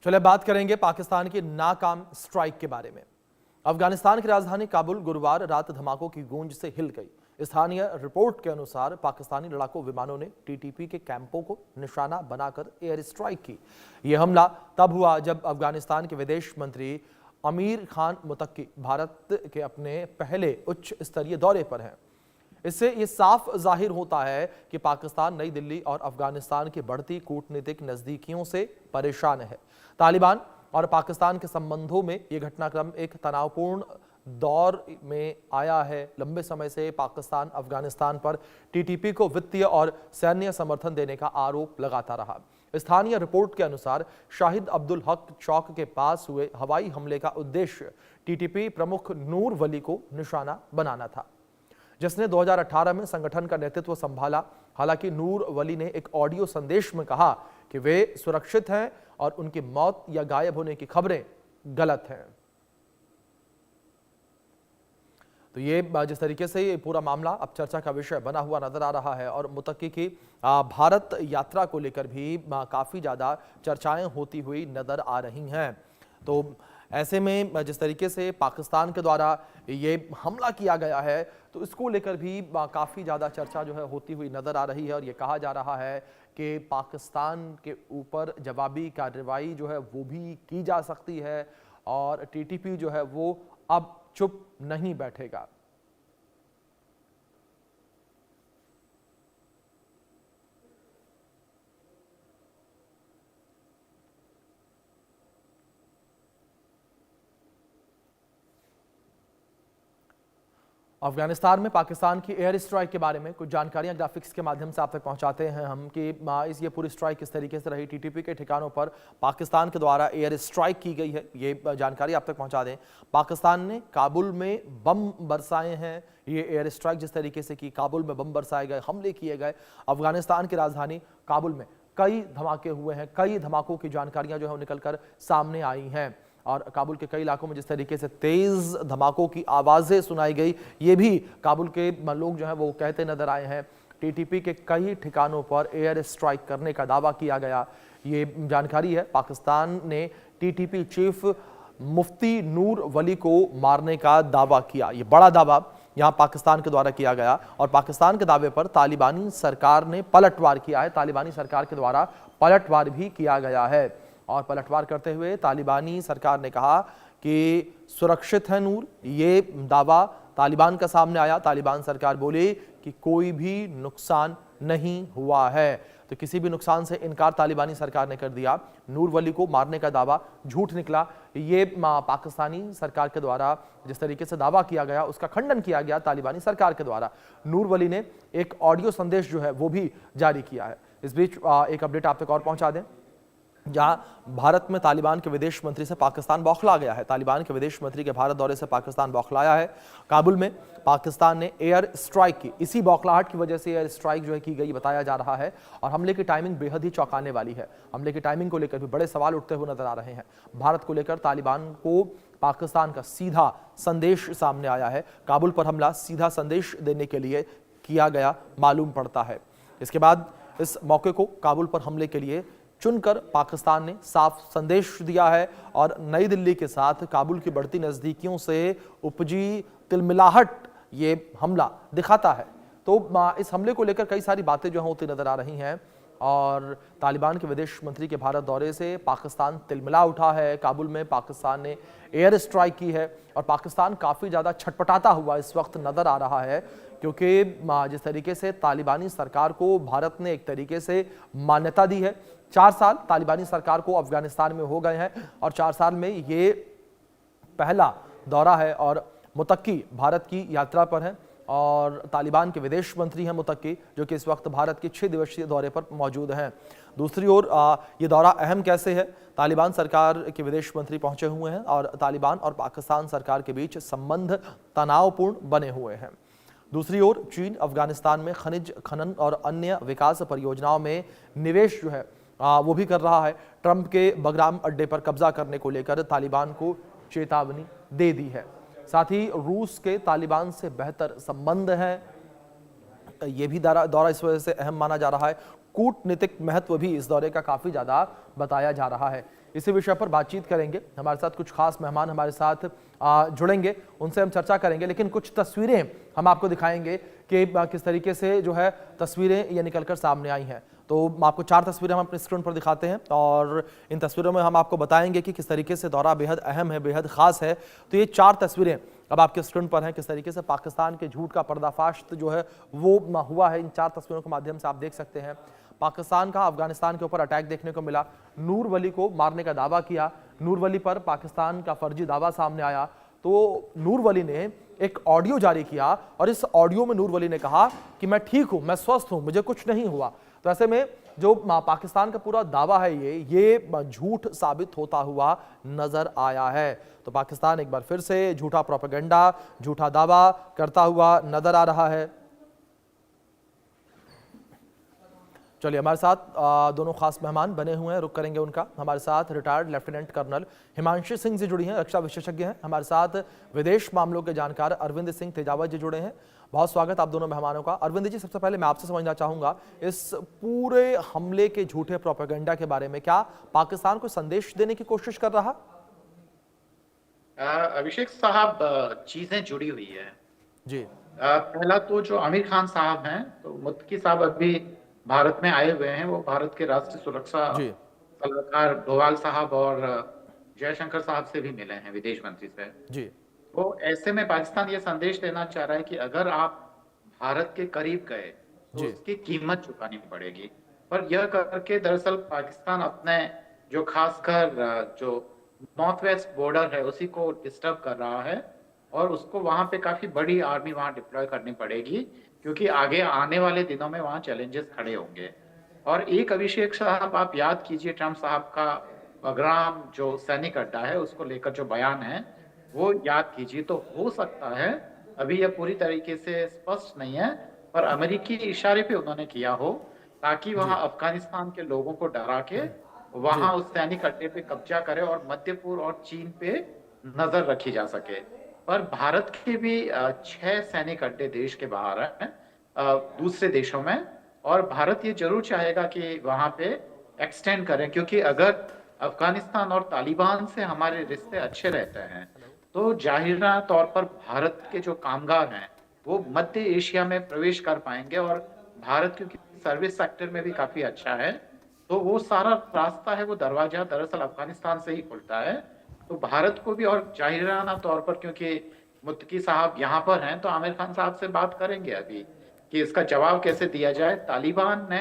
चलिए बात करेंगे पाकिस्तान की नाकाम स्ट्राइक के बारे में। अफगानिस्तान की राजधानी काबुल गुरुवार रात धमाकों की गूंज से हिल गई। स्थानीय रिपोर्ट के अनुसार पाकिस्तानी लड़ाकू विमानों ने टीटीपी के कैंपों को निशाना बनाकर एयर स्ट्राइक की। यह हमला तब हुआ जब अफगानिस्तान के विदेश मंत्री अमीर खान मुतक्की भारत के अपने पहले उच्च स्तरीय दौरे पर हैं। इससे यह साफ जाहिर होता है कि पाकिस्तान नई दिल्ली और अफगानिस्तान की बढ़ती कूटनीतिक नजदीकियों से परेशान है। तालिबान और पाकिस्तान के संबंधों में यह घटनाक्रम एक तनावपूर्ण दौर में आया है। लंबे समय से पाकिस्तान अफगानिस्तान पर टीटीपी को वित्तीय और सैन्य समर्थन देने का आरोप लगाता रहा। स्थानीय रिपोर्ट के अनुसार शाहिद अब्दुल हक चौक के पास हुए हवाई हमले का उद्देश्य टीटीपी प्रमुख नूर वली को निशाना बनाना था, जिसने 2018 में संगठन का नेतृत्व संभाला। हालांकि नूर वली ने एक ऑडियो संदेश में कहा कि वे सुरक्षित हैं और उनकी मौत या गायब होने की खबरें गलत हैं। तो ये जिस तरीके से ये पूरा मामला अब चर्चा का विषय बना हुआ नजर आ रहा है और मुतक्की की भारत यात्रा को लेकर भी काफी ज्यादा चर्चाएं होती हुई नजर आ रही हैं। तो ऐसे में जिस तरीके से पाकिस्तान के द्वारा ये हमला किया गया है तो इसको लेकर भी काफ़ी ज़्यादा चर्चा जो है होती हुई नज़र आ रही है और ये कहा जा रहा है कि पाकिस्तान के ऊपर जवाबी कार्रवाई जो है वो भी की जा सकती है और टीटीपी जो है वो अब चुप नहीं बैठेगा। अफगानिस्तान में पाकिस्तान की एयर स्ट्राइक के बारे में कुछ जानकारियां ग्राफिक्स के माध्यम से आप तक पहुंचाते हैं हम कि ये पूरी स्ट्राइक किस तरीके से रही। टीटीपी के ठिकानों पर पाकिस्तान के द्वारा एयर स्ट्राइक की गई है, ये जानकारी आप तक पहुंचा दें। पाकिस्तान ने काबुल में बम बरसाए हैं। ये एयर स्ट्राइक जिस तरीके से की, काबुल में बम बरसाए गए, हमले किए गए। अफगानिस्तान की राजधानी काबुल में कई धमाके हुए हैं, कई धमाकों की जानकारियां जो है निकलकर सामने आई हैं और काबुल के कई इलाकों में जिस तरीके से तेज धमाकों की आवाजें सुनाई गई, ये भी काबुल के लोग जो हैं वो कहते नजर आए हैं। टीटीपी के कई ठिकानों पर एयर स्ट्राइक करने का दावा किया गया, ये जानकारी है। पाकिस्तान ने टीटीपी चीफ मुफ्ती नूर वली को मारने का दावा किया। ये बड़ा दावा यहाँ पाकिस्तान के द्वारा किया गया और पाकिस्तान के दावे पर तालिबानी सरकार ने पलटवार किया है। तालिबानी सरकार के द्वारा पलटवार भी किया गया है और पलटवार करते हुए तालिबानी सरकार ने कहा कि सुरक्षित है नूर। ये दावा तालिबान का सामने आया। तालिबान सरकार बोली कि कोई भी नुकसान नहीं हुआ है, तो किसी भी नुकसान से इनकार तालिबानी सरकार ने कर दिया। नूर वली को मारने का दावा झूठ निकला। ये पाकिस्तानी सरकार के द्वारा जिस तरीके से दावा किया गया उसका खंडन किया गया तालिबानी सरकार के द्वारा। नूर वली ने एक ऑडियो संदेश जो है वो भी जारी किया है। इस बीच एक अपडेट आप तक और पहुंचा दें, जहां भारत में तालिबान के विदेश मंत्री से पाकिस्तान बौखला गया है। तालिबान के विदेश मंत्री के भारत दौरे से पाकिस्तान बौखलाया है। काबुल में पाकिस्तान ने एयर स्ट्राइक की, इसी बौखलाहट की वजह से एयर स्ट्राइक जो है की गई बताया जा रहा है और हमले की टाइमिंग बेहद ही चौंकाने वाली है। हमले की टाइमिंग को लेकर भी बड़े सवाल उठते हुए नजर आ रहे हैं। भारत को लेकर तालिबान को पाकिस्तान का सीधा संदेश सामने आया है। काबुल पर हमला सीधा संदेश देने के लिए किया गया मालूम पड़ता है। इसके बाद इस मौके को काबुल पर हमले के लिए चुनकर पाकिस्तान ने साफ संदेश दिया है और नई दिल्ली के साथ काबुल की बढ़ती नजदीकियों से उपजी तिलमिलाहट ये हमला दिखाता है। तो इस हमले को लेकर कई सारी बातें जो होती नजर आ रही हैं और तालिबान के विदेश मंत्री के भारत दौरे से पाकिस्तान तिलमिला उठा है। काबुल में पाकिस्तान ने एयर स्ट्राइक की है और पाकिस्तान काफ़ी ज़्यादा छटपटाता हुआ इस वक्त नज़र आ रहा है, क्योंकि जिस तरीके से तालिबानी सरकार को भारत ने एक तरीके से मान्यता दी है। 4 साल तालिबानी सरकार को अफगानिस्तान में हो गए हैं और 4 साल में ये पहला दौरा है और मुतक्की भारत की यात्रा पर है और तालिबान के विदेश मंत्री हैं मुतक्की, जो कि इस वक्त भारत के 6 दिवसीय दौरे पर मौजूद हैं। दूसरी ओर ये दौरा अहम कैसे है? तालिबान सरकार के विदेश मंत्री पहुंचे हुए हैं और तालिबान और पाकिस्तान सरकार के बीच संबंध तनावपूर्ण बने हुए हैं। दूसरी ओर चीन अफगानिस्तान में खनिज खनन और अन्य विकास परियोजनाओं में निवेश जो है वो भी कर रहा है। ट्रंप के बगराम अड्डे पर कब्जा करने को लेकर तालिबान को चेतावनी दे दी है। साथ ही रूस के तालिबान से बेहतर संबंध हैं ये भी दौरा इस वजह से अहम माना जा रहा है, कूटनीतिक महत्व भी इस दौरे का काफ़ी ज़्यादा बताया जा रहा है। इसी विषय पर बातचीत करेंगे, हमारे साथ कुछ खास मेहमान हमारे साथ जुड़ेंगे, उनसे हम चर्चा करेंगे। लेकिन कुछ तस्वीरें हम आपको दिखाएंगे कि किस तरीके से जो है तस्वीरें ये निकलकर सामने आई हैं। तो आपको 4 तस्वीरें हम अपने स्क्रीन पर दिखाते हैं और इन तस्वीरों में हम आपको बताएंगे कि किस तरीके से दौरा बेहद अहम है, बेहद खास है। तो ये 4 तस्वीरें अब आपके स्क्रीन पर हैं, किस तरीके से पाकिस्तान के झूठ का पर्दाफाश जो है वो हुआ है। इन 4 तस्वीरों के माध्यम से आप देख सकते हैं पाकिस्तान का अफगानिस्तान के ऊपर अटैक देखने को मिला, नूर वली को मारने का दावा किया, नूर वली पर पाकिस्तान का फर्जी दावा सामने आया। तो नूर वली ने एक ऑडियो जारी किया और इस ऑडियो में नूर वली ने कहा कि मैं ठीक हूं, मैं स्वस्थ हूं, मुझे कुछ नहीं हुआ। तो ऐसे में जो पाकिस्तान का पूरा दावा है ये झूठ साबित होता हुआ नजर आया है। तो पाकिस्तान एक बार फिर से झूठा प्रोपेगेंडा, झूठा दावा करता हुआ नजर आ रहा है। चलिए, हमारे साथ दोनों खास मेहमान बने हुए हैं, रुक करेंगे उनका। हमारे साथ retired lieutenant colonel Himanshu Singh ji जुड़ी हैं, रक्षा विशेषज्ञ हैं। हमारे साथ विदेश मामलों के जानकार अरविंद सिंह तेजावत जी जुड़े हैं। बहुत स्वागत आप दोनों मेहमानों का। अरविंद जी, सबसे पहले मैं आपसे समझना चाहूंगा इस पूरे हमले के झूठे प्रोपेगेंडा के बारे में, क्या पाकिस्तान को संदेश देने की कोशिश कर रहा? अभिषेक साहब, चीजें जुड़ी हुई है जी। पहला तो जो आमिर खान साहब हैं, तो मुत्तकी साहब अभी भारत में आए हुए हैं। वो भारत के राष्ट्रीय सुरक्षा जी। सलाहकार डोवाल साहब और जयशंकर साहब से भी मिले हैं, विदेश मंत्री से। जी। तो ऐसे में पाकिस्तान ये संदेश देना चाह रहा है कि अगर आप भारत के करीब गए तो उसकी कीमत चुकानी पड़ेगी। पर यह करके दरअसल पाकिस्तान अपने जो खासकर जो नॉर्थ वेस्ट बॉर्डर है उसी को डिस्टर्ब कर रहा है और उसको वहां पे काफी बड़ी आर्मी वहां डिप्लॉय करनी पड़ेगी, क्योंकि आगे आने वाले दिनों में वहां चैलेंजेस खड़े होंगे। और एक अभिषेक साहब, आप याद कीजिए ट्रम्प साहब का बगराम जो सैनिक अड्डा है उसको लेकर जो बयान है वो याद कीजिए। तो हो सकता है, अभी यह पूरी तरीके से स्पष्ट नहीं है, पर अमेरिकी इशारे पे उन्होंने किया हो ताकि वहां अफगानिस्तान के लोगों को डरा के वहां उस सैनिक अड्डे पे कब्जा करे और मध्य पूर्व और चीन पे नजर रखी जा सके। पर भारत के भी 6 सैनिक अड्डे देश के बाहर हैं, दूसरे देशों में, और भारत ये जरूर चाहेगा कि वहां पे एक्सटेंड करें, क्योंकि अगर अफगानिस्तान और तालिबान से हमारे रिश्ते अच्छे रहते हैं तो जाहिरा तौर पर भारत के जो कामगार हैं वो मध्य एशिया में प्रवेश कर पाएंगे। और भारत क्योंकि सर्विस सेक्टर में भी काफी अच्छा है, तो वो सारा रास्ता है, वो दरवाजा दरअसल अफगानिस्तान से ही खुलता है। तो भारत को भी, और जाहिराना तौर पर क्योंकि मुत्तकी साहब यहाँ पर हैं, तो आमिर खान साहब से बात करेंगे अभी कि इसका जवाब कैसे दिया जाए। तालिबान ने